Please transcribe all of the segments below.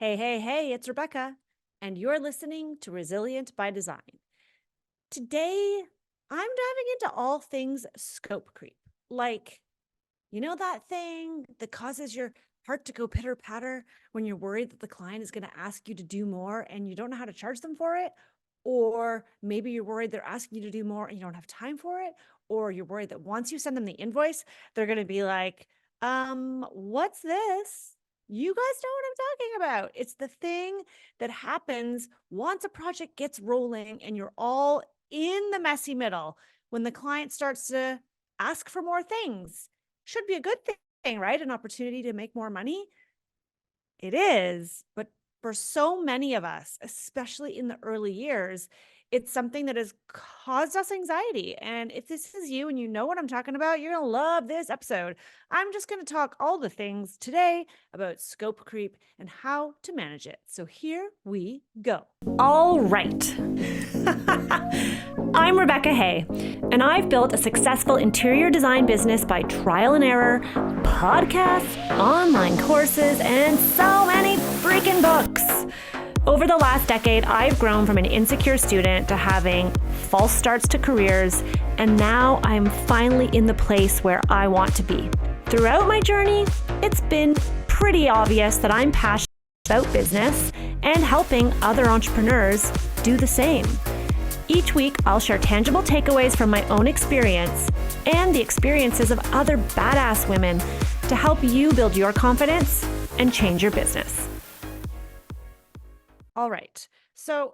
Hey, it's Rebecca, and you're listening to Resilient by Design. Today, I'm diving into all things scope creep. Like, you know that thing that causes your heart to go pitter patter when you're worried that the client is going to ask you to do more and you don't know how to charge them for it? Or maybe you're worried they're asking you to do more and you don't have time for it? Or you're worried that once you send them the invoice, they're going to be like, what's this? You guys know what I'm talking about. It's the thing that happens once a project gets rolling and you're all in the messy middle when the client starts to ask for more things. Should be a good thing, right? An opportunity to make more money. It is, but for so many of us, especially in the early years, it's something that has caused us anxiety. And if this is you and you know what I'm talking about, you're going to love this episode. I'm just going to talk all the things today about scope creep and how to manage it. So here we go. All right. I'm Rebecca Hay, and I've built a successful interior design business by trial and error, podcasts, online courses, and so many freaking books. Over the last decade, I've grown from an insecure student to having false starts to careers, and now I'm finally in the place where I want to be. Throughout my journey, it's been pretty obvious that I'm passionate about business and helping other entrepreneurs do the same. Each week, I'll share tangible takeaways from my own experience and the experiences of other badass women to help you build your confidence and change your business. All right. So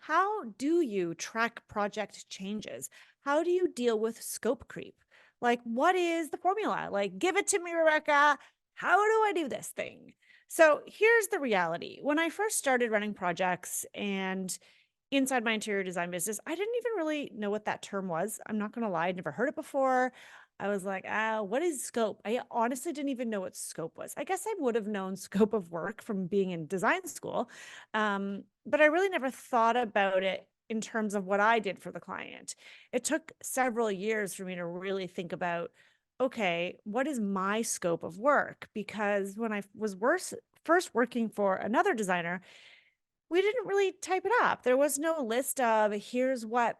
how do you track project changes? How do you deal with scope creep? Like, what is the formula? Like, give it to me, Rebecca. How do I do this thing? So here's the reality. When I first started running projects and inside my interior design business, I didn't even really know what that term was. I'm not going to lie. I'd never heard it before. I was like, what is scope? I honestly didn't even know what scope was. I guess I would have known scope of work from being in design school. But I really never thought about it in terms of what I did for the client. It took several years for me to really think about, okay, what is my scope of work? Because when I was first working for another designer, we didn't really type it up. There was no list of here's what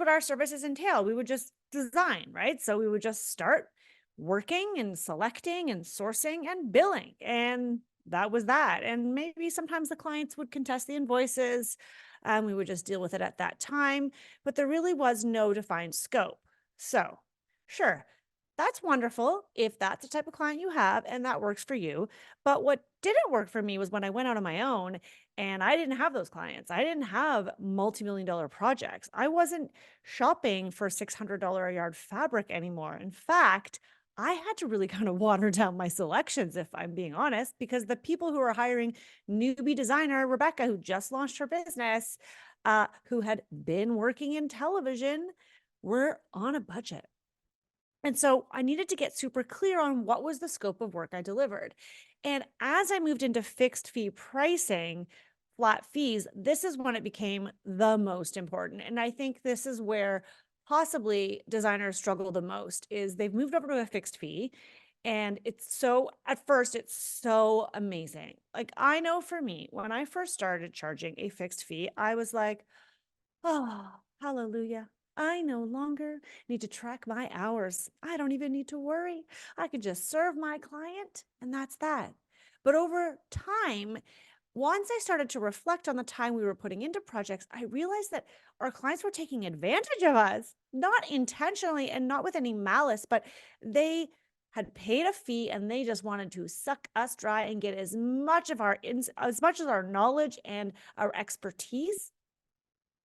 our services entail. We would just design, right? So we would just start working and selecting and sourcing and billing. And that was that. And maybe sometimes the clients would contest the invoices and we would just deal with it at that time. But there really was no defined scope. So, sure, that's wonderful if that's the type of client you have and that works for you. But what didn't work for me was when I went out on my own and I didn't have those clients. I didn't have multi-million dollar projects. I wasn't shopping for $600 a yard fabric anymore. In fact, I had to really kind of water down my selections, if I'm being honest, because the people who are hiring newbie designer Rebecca, who just launched her business, who had been working in television, were on a budget. And so I needed to get super clear on what was the scope of work I delivered. And as I moved into fixed fee pricing, flat fees, this is when it became the most important. And I think this is where possibly designers struggle the most is they've moved over to a fixed fee. And at first, it's so amazing. Like I know for me, when I first started charging a fixed fee, I was like, oh, hallelujah. I no longer need to track my hours. I don't even need to worry. I can just serve my client, and that's that. But over time, once I started to reflect on the time we were putting into projects, I realized that our clients were taking advantage of us, not intentionally and not with any malice, but they had paid a fee and they just wanted to suck us dry and get as much of as much as our knowledge and our expertise.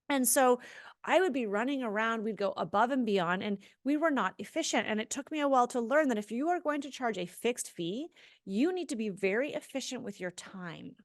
And so I would be running around, we'd go above and beyond, and we were not efficient. And it took me a while to learn that if you are going to charge a fixed fee, you need to be very efficient with your time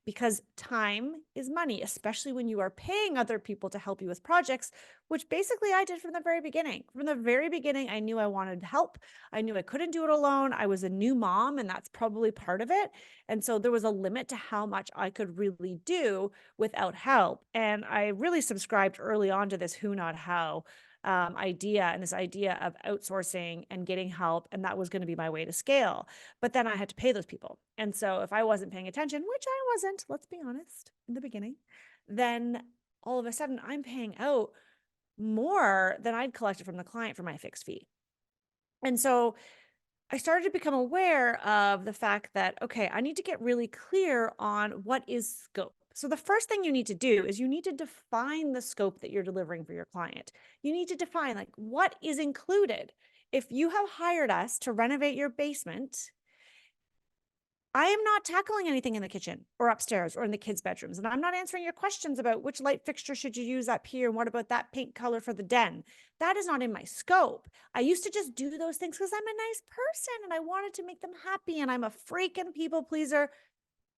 because time is money, especially when you are paying other people to help you with projects, which basically I did from the very beginning. From the very beginning, I knew I wanted help. I knew I couldn't do it alone. I was a new mom, and that's probably part of it. And so there was a limit to how much I could really do without help. And I really subscribed early on to this who, not how. idea and this idea of outsourcing and getting help. And that was going to be my way to scale. But then I had to pay those people. And so if I wasn't paying attention, which I wasn't, let's be honest, in the beginning, then all of a sudden I'm paying out more than I'd collected from the client for my fixed fee. And so I started to become aware of the fact that, okay, I need to get really clear on what is scope. So the first thing you need to do is you need to define the scope that you're delivering for your client. You need to define like what is included. If you have hired us to renovate your basement, I am not tackling anything in the kitchen or upstairs or in the kids' bedrooms. And I'm not answering your questions about which light fixture should you use up here and what about that pink color for the den. That is not in my scope. I used to just do those things because I'm a nice person and I wanted to make them happy and I'm a freaking people pleaser.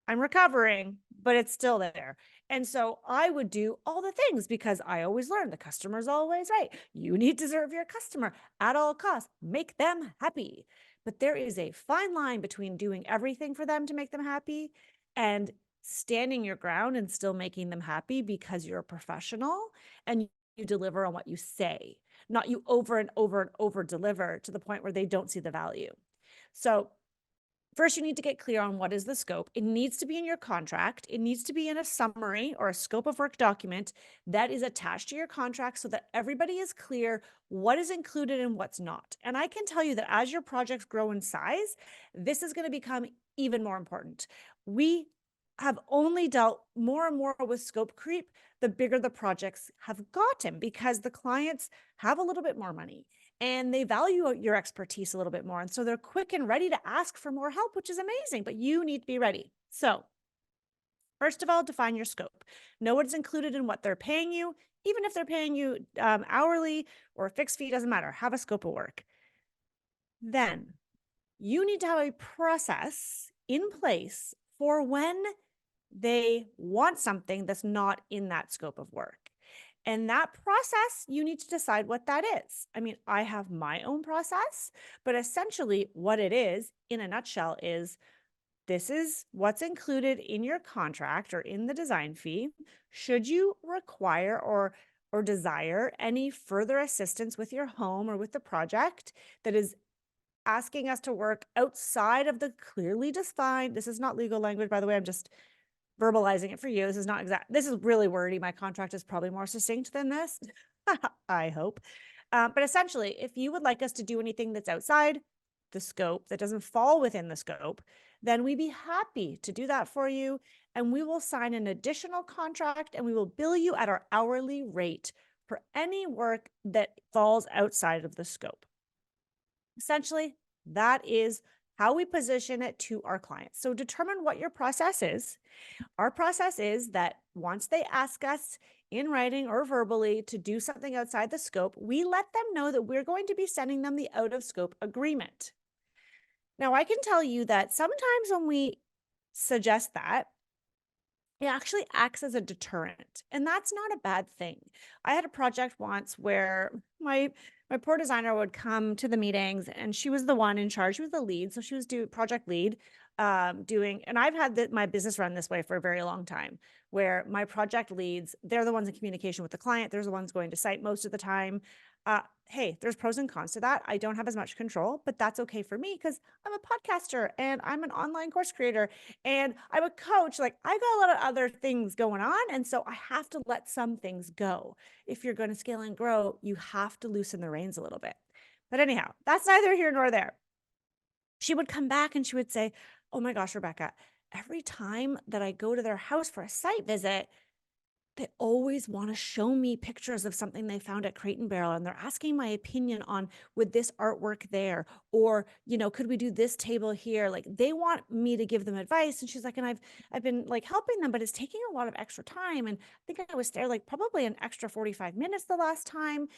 I'm recovering, but it's still there. And so I would do all the things because I always learned the customer's always right. You need to serve your customer at all costs, make them happy. But there is a fine line between doing everything for them to make them happy and standing your ground and still making them happy because you're a professional and you deliver on what you say, not you over and over and over deliver to the point where they don't see the value. So first, you need to get clear on what is the scope. It needs to be in your contract. It needs to be in a summary or a scope of work document that is attached to your contract so that everybody is clear what is included and what's not. And I can tell you that as your projects grow in size, this is going to become even more important. We have only dealt more and more with scope creep the bigger the projects have gotten because the clients have a little bit more money and they value your expertise a little bit more. And so they're quick and ready to ask for more help, which is amazing, but you need to be ready. So first of all, define your scope. Know what's included in what they're paying you. Even if they're paying you hourly or a fixed fee, doesn't matter. Have a scope of work. Then you need to have a process in place for when they want something that's not in that scope of work. And that process, you need to decide what that is. I mean, I have my own process, but essentially what it is in a nutshell is this is what's included in your contract or in the design fee. Should you require or desire any further assistance with your home or with the project that is asking us to work outside of the clearly defined, this is not legal language, by the way, I'm just verbalizing it for you. This is not exact. This is really wordy. My contract is probably more succinct than this. I hope. But essentially, if you would like us to do anything that's outside the scope, that doesn't fall within the scope, then we'd be happy to do that for you. And we will sign an additional contract and we will bill you at our hourly rate for any work that falls outside of the scope. Essentially, that is how we position it to our clients. So determine what your process is. Our process is that once they ask us in writing or verbally to do something outside the scope, we let them know that we're going to be sending them the out of scope agreement. Now, I can tell you that sometimes when we suggest that, it actually acts as a deterrent, and that's not a bad thing. I had a project once where my poor designer would come to the meetings and she was the one in charge. She was the lead. So she was project lead doing, and I've had my business run this way for a very long time where my project leads, they're the ones in communication with the client. They're the ones going to site most of the time. Hey, there's pros and cons to that. I don't have as much control, but that's okay for me because I'm a podcaster and I'm an online course creator and I'm a coach. Like I've got a lot of other things going on. And so I have to let some things go. If you're going to scale and grow, you have to loosen the reins a little bit. But anyhow, that's neither here nor there. She would come back and she would say, oh my gosh, Rebecca, every time that I go to their house for a site visit, they always want to show me pictures of something they found at Crate and Barrel. And they're asking my opinion on, would this artwork there? Or, could we do this table here? Like they want me to give them advice. And she's like, and I've been like helping them, but it's taking a lot of extra time. And I think I was there like probably an extra 45 minutes the last time.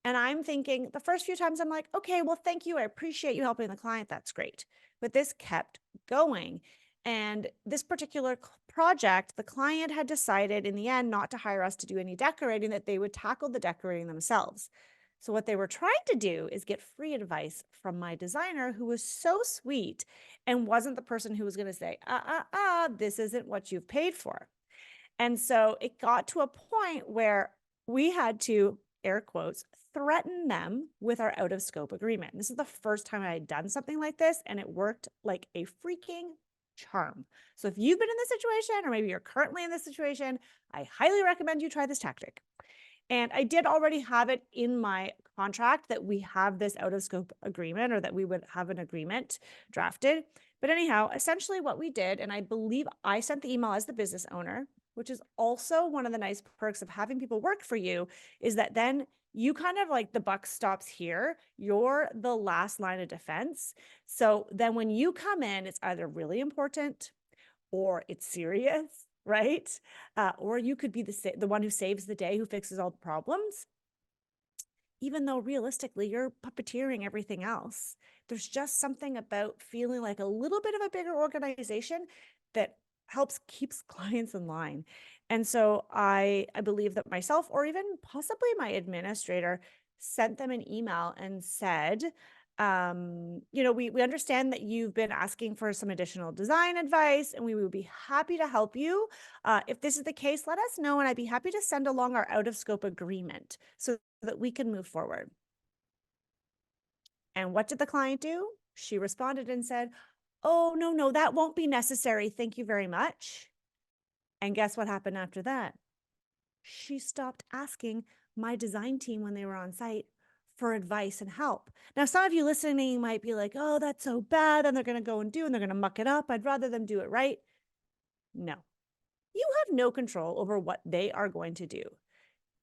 And I'm thinking the first few times I'm like, okay, well, thank you. I appreciate you helping the client. That's great. But this kept going. And this particular project, the client had decided in the end not to hire us to do any decorating, that they would tackle the decorating themselves. So what they were trying to do is get free advice from my designer, who was so sweet and wasn't the person who was going to say, this isn't what you've paid for. And so it got to a point where we had to, air quotes, threaten them with our out of scope agreement. This is the first time I had done something like this, and it worked like a freaking charm. So if you've been in this situation, or maybe you're currently in this situation, I highly recommend you try this tactic. And I did already have it in my contract that we have this out of scope agreement, or that we would have an agreement drafted. But anyhow, essentially what we did, and I believe I sent the email as the business owner, which is also one of the nice perks of having people work for you, is that then you kind of like the buck stops here. You're the last line of defense. So then when you come in, it's either really important or it's serious, right? Or you could be the one who saves the day, who fixes all the problems, even though realistically you're puppeteering everything else. There's just something about feeling like a little bit of a bigger organization that helps keeps clients in line. And so I believe that myself, or even possibly my administrator, sent them an email and said, we understand that you've been asking for some additional design advice, and we would be happy to help you. If this is the case, let us know, and I'd be happy to send along our out of scope agreement so that we can move forward. And what did the client do? She responded and said, oh, no, that won't be necessary. Thank you very much. And guess what happened after that? She stopped asking my design team when they were on site for advice and help. Now, some of you listening might be like, oh, that's so bad. And they're going to go and they're going to muck it up. I'd rather them do it right. No, you have no control over what they are going to do.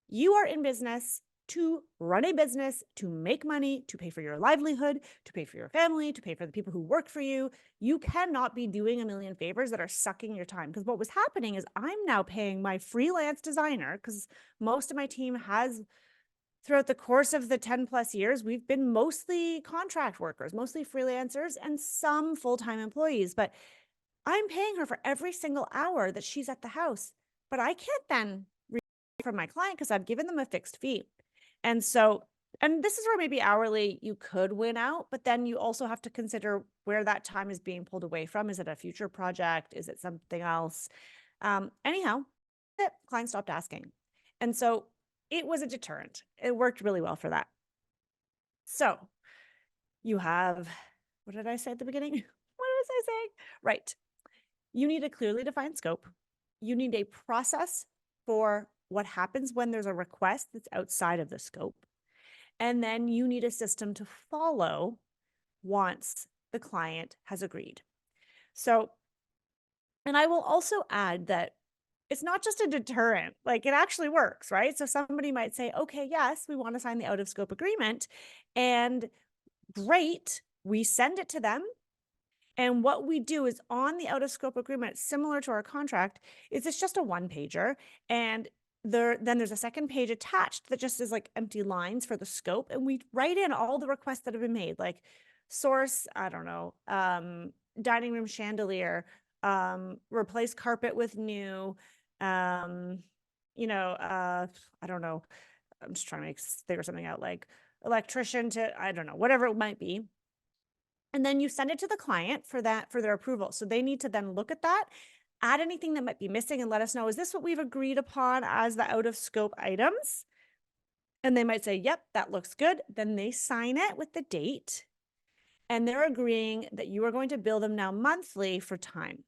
You are in business to run a business, to make money, to pay for your livelihood, to pay for your family, to pay for the people who work for you. You cannot be doing a million favors that are sucking your time. Because what was happening is I'm now paying my freelance designer, because most of my team has, throughout the course of the 10 plus years, we've been mostly contract workers, mostly freelancers, and some full-time employees. But I'm paying her for every single hour that she's at the house. But I can't then from my client because I've given them a fixed fee. And so, and this is where maybe hourly you could win out, but then you also have to consider where that time is being pulled away from. Is it a future project? Is it something else? Anyhow, the client stopped asking. And so it was a deterrent. It worked really well for that. So you have, what did I say at the beginning? What was I saying? Right. You need a clearly defined scope. You need a process for what happens when there's a request that's outside of the scope. And then you need a system to follow once the client has agreed. So, and I will also add that it's not just a deterrent, like it actually works, right? So somebody might say, okay, yes, we want to sign the out of scope agreement, and great, we send it to them. And what we do is on the out of scope agreement, similar to our contract, is it's just a one pager. And then there's a second page attached that just is like empty lines for the scope. And we write in all the requests that have been made, like source, I don't know, dining room chandelier, replace carpet with new, I don't know. I'm just trying to figure something out, like electrician to, I don't know, whatever it might be. And then you send it to the client for their approval. So they need to then look at that, add anything that might be missing, and let us know, is this what we've agreed upon as the out of scope items? And they might say, yep, that looks good. Then they sign it with the date, and they're agreeing that you are going to bill them now monthly for time.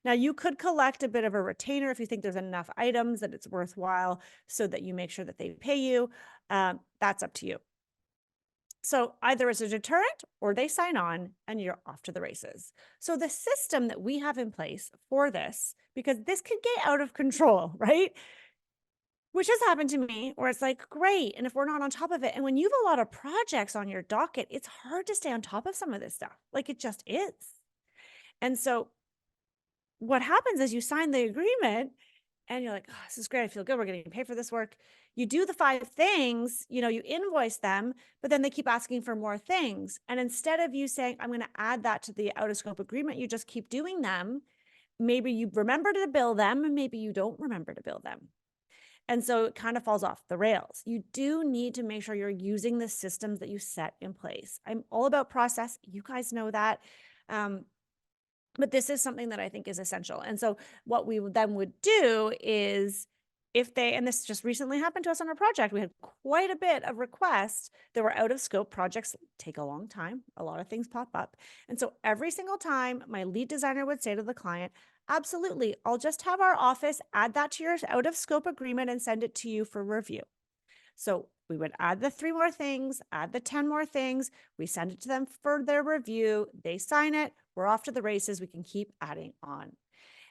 Now, you could collect a bit of a retainer if you think there's enough items that it's worthwhile, so that you make sure that they pay you. That's up to you. So either it's a deterrent or they sign on and you're off to the races. So the system that we have in place for this, because this could get out of control, right? Which has happened to me, where it's like, great. And if we're not on top of it, and when you have a lot of projects on your docket, it's hard to stay on top of some of this stuff. Like it just is. And so what happens is you sign the agreement and you're like, oh, this is great. I feel good. We're getting paid for this work. You do the 5 things, you invoice them, but then they keep asking for more things. And instead of you saying, I'm going to add that to the out of scope agreement, you just keep doing them. Maybe you remember to bill them, and maybe you don't remember to bill them. And so it kind of falls off the rails. You do need to make sure you're using the systems that you set in place. I'm all about process. You guys know that. But this is something that I think is essential. And so what we then would do is if they, and this just recently happened to us on our project, we had quite a bit of requests that were out of scope. Projects take a long time. A lot of things pop up. And so every single time my lead designer would say to the client, absolutely, I'll just have our office add that to your out of scope agreement and send it to you for review. So we would add the 3 more things, add the 10 more things. We send it to them for their review. They sign it. We're off to the races. We can keep adding on.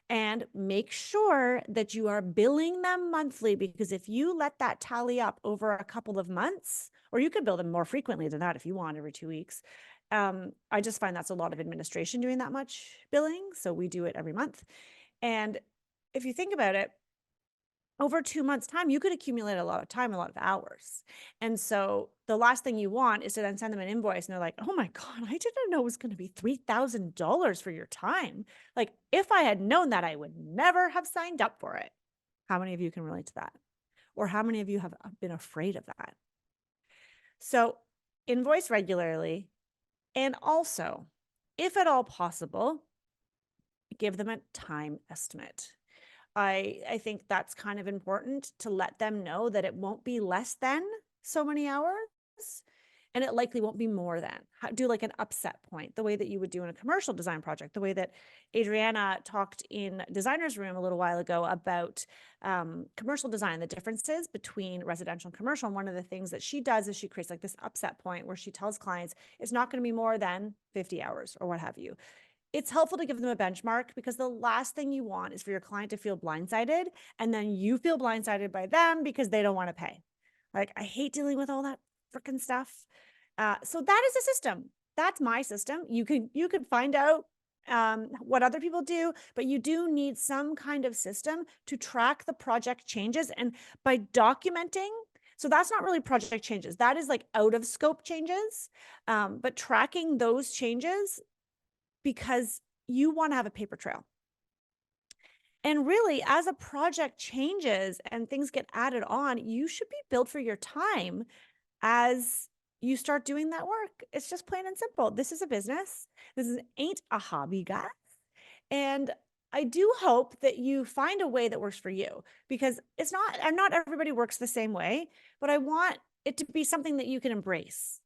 And make sure that you are billing them monthly, because if you let that tally up over a couple of months, or you could bill them more frequently than that if you want, every 2 weeks. I just find that's a lot of administration doing that much billing. So we do it every month. And if you think about it, over 2 months' time, you could accumulate a lot of time, a lot of hours. And so the last thing you want is to then send them an invoice and they're like, oh my God, I didn't know it was going to be $3,000 for your time. Like, if I had known that, I would never have signed up for it. How many of you can relate to that? Or how many of you have been afraid of that? So invoice regularly. And also, if at all possible, give them a time estimate. I think that's kind of important to let them know that it won't be less than so many hours, and it likely won't be more than. Do like an upset point, the way that you would do in a commercial design project, the way that Adriana talked in Designer's Room a little while ago about commercial design, the differences between residential and commercial. And one of the things that she does is she creates like this upset point where she tells clients it's not going to be more than 50 hours or what have you. It's helpful to give them a benchmark, because the last thing you want is for your client to feel blindsided and then you feel blindsided by them because they don't want to pay. Like, I hate dealing with all that freaking stuff. So that is a system. That's my system. You could find out what other people do, but you do need some kind of system to track the project changes. And by documenting, so that's not really project changes. That is like out of scope changes. But tracking those changes, because you want to have a paper trail. And really, as a project changes and things get added on, you should be billed for your time as you start doing that work. It's just plain and simple. This is a business. Ain't a hobby, guys. And I do hope that you find a way that works for you, because it's not, and not everybody works the same way, but I want it to be something that you can embrace,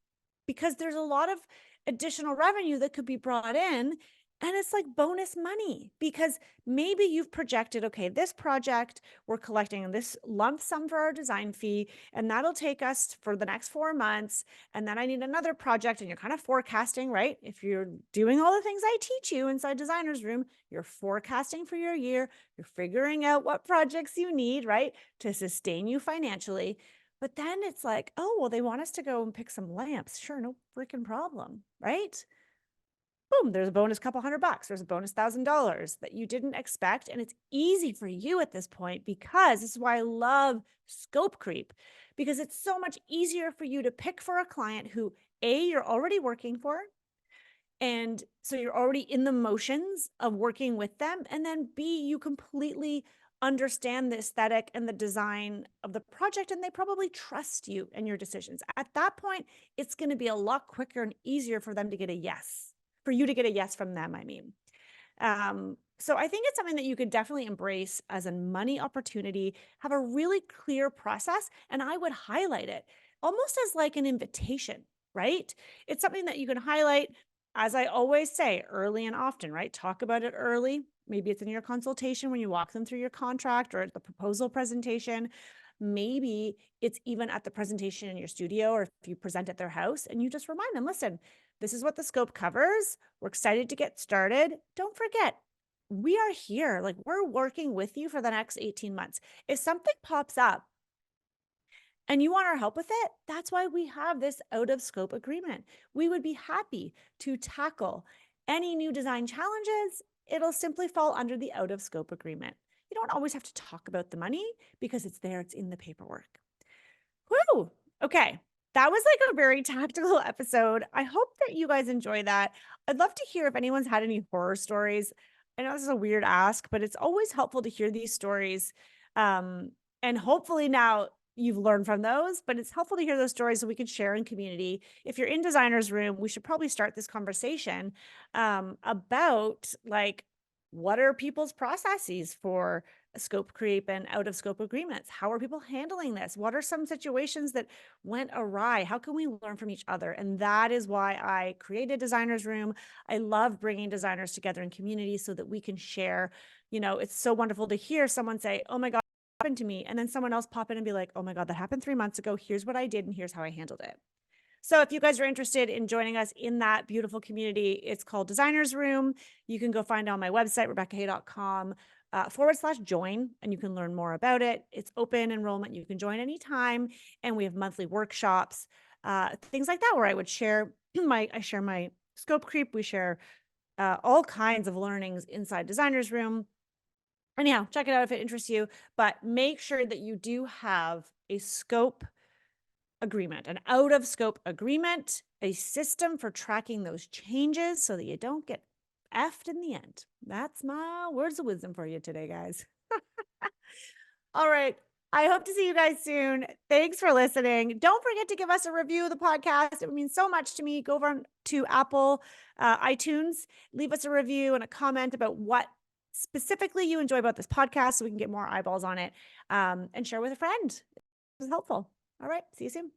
because there's a lot of additional revenue that could be brought in. And it's like bonus money, because maybe you've projected, okay, this project, we're collecting this lump sum for our design fee, and that'll take us for the next 4 months. And then I need another project, and you're kind of forecasting, right? If you're doing all the things I teach you inside Designer's Room, you're forecasting for your year, you're figuring out what projects you need, right, to sustain you financially. But then it's like, oh, well, they want us to go and pick some lamps. Sure, no freaking problem, right? Boom, there's a bonus couple $100. There's a bonus $1,000 that you didn't expect. And it's easy for you at this point, because this is why I love scope creep, because it's so much easier for you to pick for a client who, A, you're already working for. And so you're already in the motions of working with them. And then B, you completely understand the aesthetic and the design of the project, and they probably trust you and your decisions. At that point, it's going to be a lot quicker and easier for them to get a yes. For you to get a yes from them, I mean. So I think it's something that you could definitely embrace as a money opportunity, have a really clear process, and I would highlight it almost as like an invitation, right? It's something that you can highlight, as I always say, early and often, right? Talk about it early. Maybe it's in your consultation when you walk them through your contract, or at the proposal presentation. Maybe it's even at the presentation in your studio, or if you present at their house, and you just remind them, listen, this is what the scope covers. We're excited to get started. Don't forget, we are here. Like, we're working with you for the next 18 months. If something pops up and you want our help with it, that's why we have this out of scope agreement. We would be happy to tackle any new design challenges. It'll simply fall under the out of scope agreement. You don't always have to talk about the money, because it's there, it's in the paperwork. Woo! Okay. That was like a very tactical episode. I hope that you guys enjoy that. I'd love to hear if anyone's had any horror stories. I know this is a weird ask, but it's always helpful to hear these stories. And hopefully now you've learned from those, but it's helpful to hear those stories so we can share in community. If you're in Designer's Room, we should probably start this conversation about, like, what are people's processes for scope creep and out of scope agreements. How are people handling this? What are some situations that went awry? How can we learn from each other? And that is why I created Designers Room. I love bringing designers together in community so that we can share. It's so wonderful to hear someone say, oh my God, what happened to me? And then someone else pop in and be like, oh my God, that happened 3 months ago. Here's what I did and here's how I handled it. So if you guys are interested in joining us in that beautiful community, it's called Designers Room. You can go find it on my website, RebeccaHay.com /join, and you can learn more about it. It's open enrollment. You can join anytime. And we have monthly workshops, things like that, where I would share I share my scope creep. We share all kinds of learnings inside Designers Room. Anyhow, check it out if it interests you, but make sure that you do have a scope agreement, an out of scope agreement, a system for tracking those changes so that you don't get effed in the end. That's my words of wisdom for you today, guys. All right. I hope to see you guys soon. Thanks for listening. Don't forget to give us a review of the podcast. It means so much to me. Go over to Apple, iTunes, leave us a review and a comment about what specifically you enjoy about this podcast so we can get more eyeballs on it, and share with a friend. It was helpful. All right. See you soon.